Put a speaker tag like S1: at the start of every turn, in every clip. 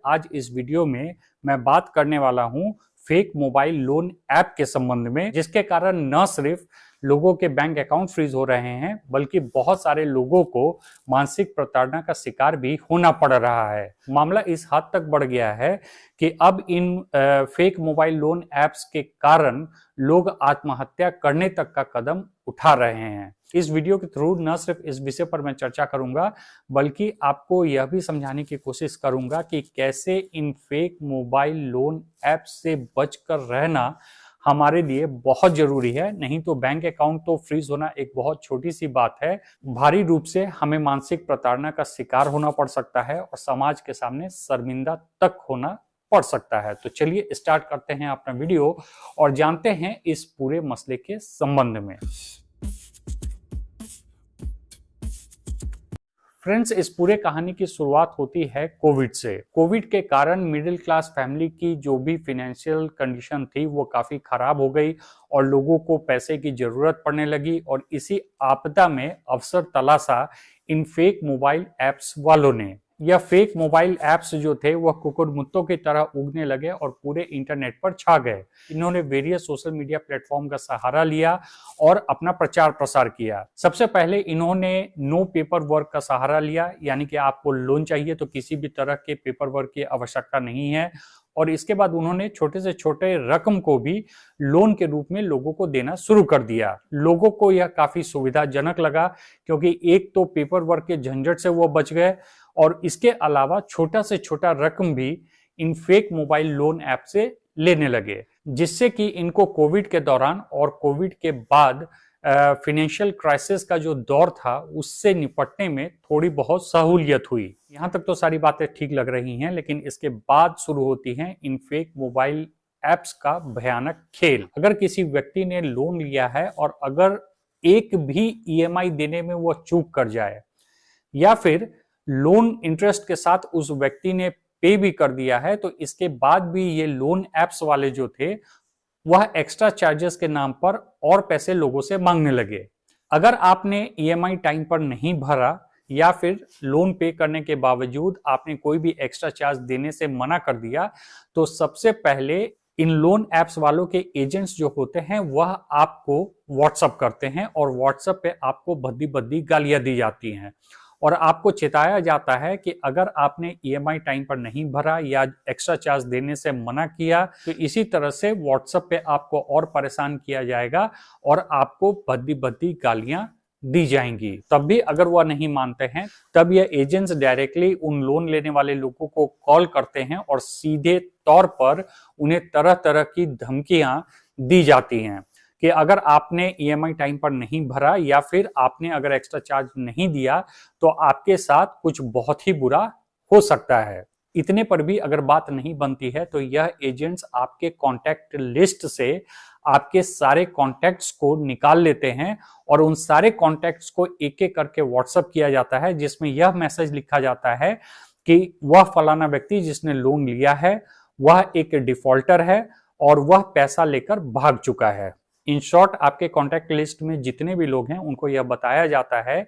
S1: आज इस वीडियो में मैं बात करने वाला हूं फेक मोबाइल लोन ऐप के संबंध में, जिसके कारण न सिर्फ लोगों के बैंक अकाउंट फ्रीज हो रहे हैं बल्कि बहुत सारे लोगों को मानसिक प्रताड़ना का शिकार भी होना पड़ रहा है। मामला इस हद तक बढ़ गया है कि अब इन फेक मोबाइल लोन ऐप्स के कारण लोग आत्महत्या करने तक का कदम उठा रहे हैं। इस वीडियो के थ्रू न सिर्फ इस विषय पर मैं चर्चा करूंगा बल्कि आपको यह भी समझाने की कोशिश करूंगा कि कैसे इन फेक मोबाइल लोन ऐप से बचकर रहना हमारे लिए बहुत जरूरी है। नहीं तो बैंक अकाउंट तो फ्रीज होना एक बहुत छोटी सी बात है, भारी रूप से हमें मानसिक प्रताड़ना का शिकार होना पड़ सकता है और समाज के सामने शर्मिंदा तक होना पड़ सकता है। तो चलिए स्टार्ट करते हैं अपना वीडियो और जानते हैं इस पूरे मसले के संबंध में। फ्रेंड्स, इस पूरे कहानी की शुरुआत होती है कोविड से। कोविड के कारण मिडिल क्लास फैमिली की जो भी फाइनेंशियल कंडीशन थी वो काफी खराब हो गई और लोगों को पैसे की जरूरत पड़ने लगी और इसी आपदा में अवसर तलाशा इन फेक मोबाइल ऐप्स वालों ने। यह फेक मोबाइल ऐप्स जो थे वह कुकुरमुत्तों की तरह उगने लगे और पूरे इंटरनेट पर छा गए। इन्होंने वेरियस सोशल मीडिया प्लेटफॉर्म का सहारा लिया और अपना प्रचार प्रसार किया। सबसे पहले इन्होंने नो पेपर वर्क का सहारा लिया, यानी कि आपको लोन चाहिए तो किसी भी तरह के पेपर वर्क की आवश्यकता नहीं है। और इसके बाद उन्होंने छोटे से छोटे रकम को भी लोन के रूप में लोगों को देना शुरू कर दिया। लोगों को यह काफी सुविधाजनक लगा क्योंकि एक तो पेपर वर्क के झंझट से वो बच गए और इसके अलावा छोटा से छोटा रकम भी इन फेक मोबाइल लोन ऐप से लेने लगे, जिससे कि इनको कोविड के दौरान और कोविड के बाद फाइनेंशियल क्राइसिस का जो दौर था उससे निपटने में थोड़ी बहुत सहूलियत हुई। यहाँ तक तो सारी बातें ठीक लग रही हैं, लेकिन इसके बाद शुरू होती हैं इन फेक मोबाइल ऐप्स का भयानक खेल। अगर किसी व्यक्ति ने लोन लिया है और अगर एक भी ईएमआई देने में वो चूक कर जाए या फिर लोन इंटरेस्ट के साथ उस व्यक्ति ने पे भी कर दिया है, तो इसके बाद भी ये लोन ऐप्स वाले जो थे वह एक्स्ट्रा चार्जेस के नाम पर और पैसे लोगों से मांगने लगे। अगर आपने ईएमआई टाइम पर नहीं भरा या फिर लोन पे करने के बावजूद आपने कोई भी एक्स्ट्रा चार्ज देने से मना कर दिया, तो सबसे पहले इन लोन ऐप्स वालों के एजेंट्स जो होते हैं वह आपको व्हाट्सएप करते हैं और व्हाट्सएप पे आपको भद्दी भद्दी गालियां दी जाती हैं और आपको चेताया जाता है कि अगर आपने ईएमआई टाइम पर नहीं भरा या एक्स्ट्रा चार्ज देने से मना किया तो इसी तरह से व्हाट्सएप पे आपको और परेशान किया जाएगा और आपको भद्दी भद्दी गालियां दी जाएंगी। तब भी अगर वह नहीं मानते हैं तब यह एजेंट्स डायरेक्टली उन लोन लेने वाले लोगों को कॉल करते हैं और सीधे तौर पर उन्हें तरह तरह की धमकियां दी जाती हैं कि अगर आपने ईएमआई टाइम पर नहीं भरा या फिर आपने अगर एक्स्ट्रा चार्ज नहीं दिया तो आपके साथ कुछ बहुत ही बुरा हो सकता है। इतने पर भी अगर बात नहीं बनती है तो यह एजेंट्स आपके कॉन्टैक्ट लिस्ट से आपके सारे कॉन्टैक्ट्स को निकाल लेते हैं और उन सारे कॉन्टैक्ट्स को एक एक करके व्हाट्सएप किया जाता है, जिसमें यह मैसेज लिखा जाता है कि वह फलाना व्यक्ति जिसने लोन लिया है वह एक डिफॉल्टर है और वह पैसा लेकर भाग चुका है। इन शॉर्ट, आपके कॉन्टैक्ट लिस्ट में जितने भी लोग हैं उनको यह बताया जाता है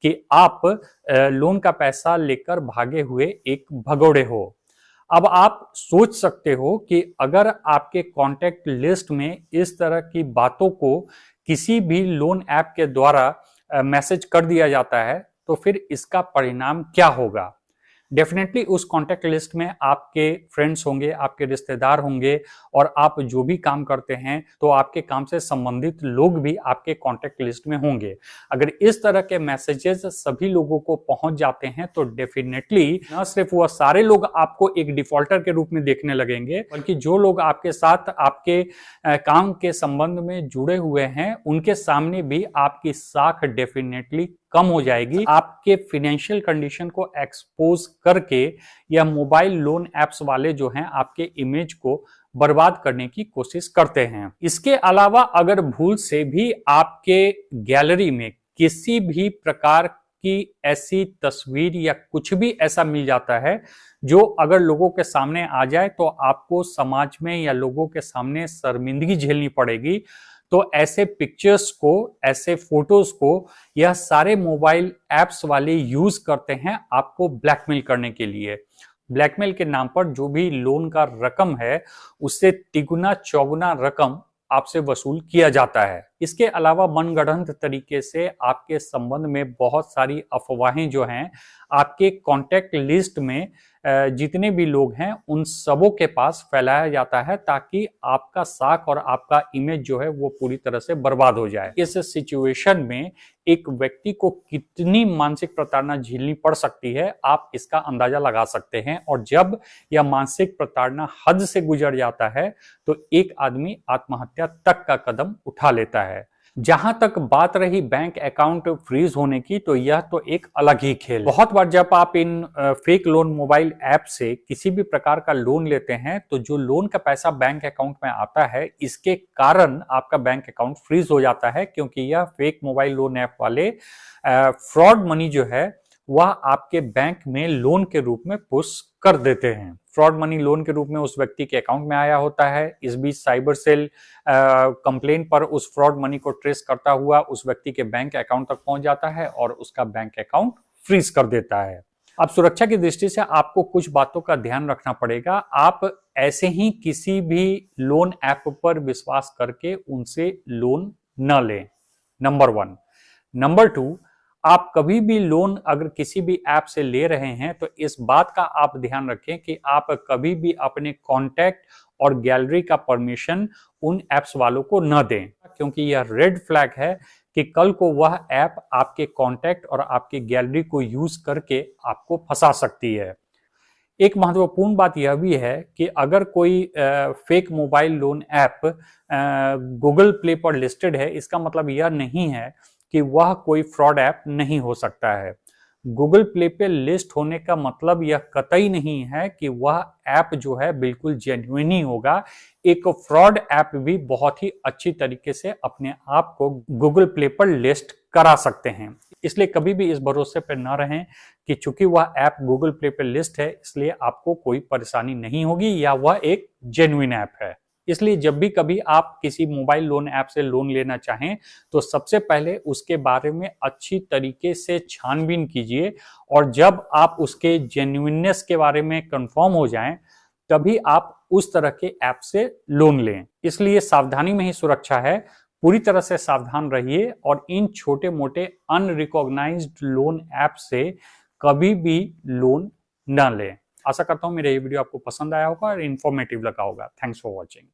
S1: कि आप लोन का पैसा लेकर भागे हुए एक भगोड़े हो। अब आप सोच सकते हो कि अगर आपके कॉन्टैक्ट लिस्ट में इस तरह की बातों को किसी भी लोन ऐप के द्वारा मैसेज कर दिया जाता है तो फिर इसका परिणाम क्या होगा। डेफिनेटली उस कॉन्टैक्ट लिस्ट में आपके फ्रेंड्स होंगे, आपके रिश्तेदार होंगे और आप जो भी काम करते हैं तो आपके काम से संबंधित लोग भी आपके कॉन्टैक्ट लिस्ट में होंगे। अगर इस तरह के मैसेजेस सभी लोगों को पहुंच जाते हैं तो डेफिनेटली न सिर्फ वह सारे लोग आपको एक डिफॉल्टर के रूप में देखने लगेंगे बल्कि जो लोग आपके साथ आपके काम के संबंध में जुड़े हुए हैं उनके सामने भी आपकी साख डेफिनेटली कम हो जाएगी। आपके फाइनेंशियल कंडीशन को एक्सपोज करके या मोबाइल लोन ऐप्स वाले जो हैं आपके इमेज को बर्बाद करने की कोशिश करते हैं। इसके अलावा अगर भूल से भी आपके गैलरी में किसी भी प्रकार की ऐसी तस्वीर या कुछ भी ऐसा मिल जाता है जो अगर लोगों के सामने आ जाए तो आपको समाज में या लोगों के सामने शर्मिंदगी झेलनी पड़ेगी, तो ऐसे पिक्चर्स को, ऐसे फोटोज को यह सारे मोबाइल ऐप्स वाले यूज करते हैं आपको ब्लैकमेल करने के लिए। ब्लैकमेल के नाम पर जो भी लोन का रकम है उससे तिगुना चौगुना रकम आपसे वसूल किया जाता है। इसके अलावा मनगढ़ंत तरीके से आपके संबंध में बहुत सारी अफवाहें जो हैं आपके कॉन्टैक्ट लिस्ट में जितने भी लोग हैं उन सबों के पास फैलाया जाता है ताकि आपका साख और आपका इमेज जो है वो पूरी तरह से बर्बाद हो जाए। इस सिचुएशन में एक व्यक्ति को कितनी मानसिक प्रताड़ना झेलनी पड़ सकती है आप इसका अंदाजा लगा सकते हैं, और जब यह मानसिक प्रताड़ना हद से गुजर जाता है तो एक आदमी आत्महत्या तक का कदम उठा लेता है। जहां तक बात रही बैंक अकाउंट फ्रीज होने की, तो यह तो एक अलग ही खेल। बहुत बार जब आप इन फेक लोन मोबाइल ऐप से किसी भी प्रकार का लोन लेते हैं तो जो लोन का पैसा बैंक अकाउंट में आता है इसके कारण आपका बैंक अकाउंट फ्रीज हो जाता है, क्योंकि यह फेक मोबाइल लोन ऐप वाले फ्रॉड मनी जो है वह आपके बैंक में लोन के रूप में पुश कर देते हैं। फ्रॉड मनी लोन के रूप में उस व्यक्ति के अकाउंट में आया होता है। इस बीच साइबर सेल कंप्लेन पर उस फ्रॉड मनी को ट्रेस करता हुआ उस व्यक्ति के बैंक अकाउंट तक पहुंच जाता है और उसका बैंक अकाउंट फ्रीज कर देता है। अब सुरक्षा की दृष्टि से आपको कुछ बातों का ध्यान रखना पड़ेगा। आप ऐसे ही किसी भी लोन ऐप पर विश्वास करके उनसे लोन न लें, नंबर 1। नंबर 2, आप कभी भी लोन अगर किसी भी ऐप से ले रहे हैं तो इस बात का आप ध्यान रखें कि आप कभी भी अपने कॉन्टैक्ट और गैलरी का परमिशन उन ऐप्स वालों को न दें, क्योंकि यह रेड फ्लैग है कि कल को वह ऐप आपके कॉन्टैक्ट और आपकी गैलरी को यूज करके आपको फंसा सकती है। एक महत्वपूर्ण बात यह भी है कि अगर कोई fake mobile loan app Google play पर लिस्टेड है, इसका मतलब यह नहीं है कि वह कोई फ्रॉड ऐप नहीं हो सकता है। गूगल प्ले पे लिस्ट होने का मतलब यह कतई नहीं है कि वह ऐप जो है बिल्कुल जेन्युइन ही होगा। एक फ्रॉड ऐप भी बहुत ही अच्छी तरीके से अपने आप को गूगल प्ले पर लिस्ट करा सकते हैं। इसलिए कभी भी इस भरोसे पर न रहें कि चूंकि वह ऐप गूगल प्ले पर लिस्ट है इसलिए आपको कोई परेशानी नहीं होगी या वह एक जेन्युइन ऐप है। इसलिए जब भी कभी आप किसी मोबाइल लोन ऐप से लोन लेना चाहें तो सबसे पहले उसके बारे में अच्छी तरीके से छानबीन कीजिए, और जब आप उसके जेन्युइननेस के बारे में कंफर्म हो जाएं तभी आप उस तरह के ऐप से लोन लें। इसलिए सावधानी में ही सुरक्षा है। पूरी तरह से सावधान रहिए और इन छोटे मोटे अनरिकॉग्नाइज्ड लोन ऐप से कभी भी लोन न लें। आशा करता हूं मेरा ये वीडियो आपको पसंद आया होगा और इन्फॉर्मेटिव लगा होगा। Thanks for watching.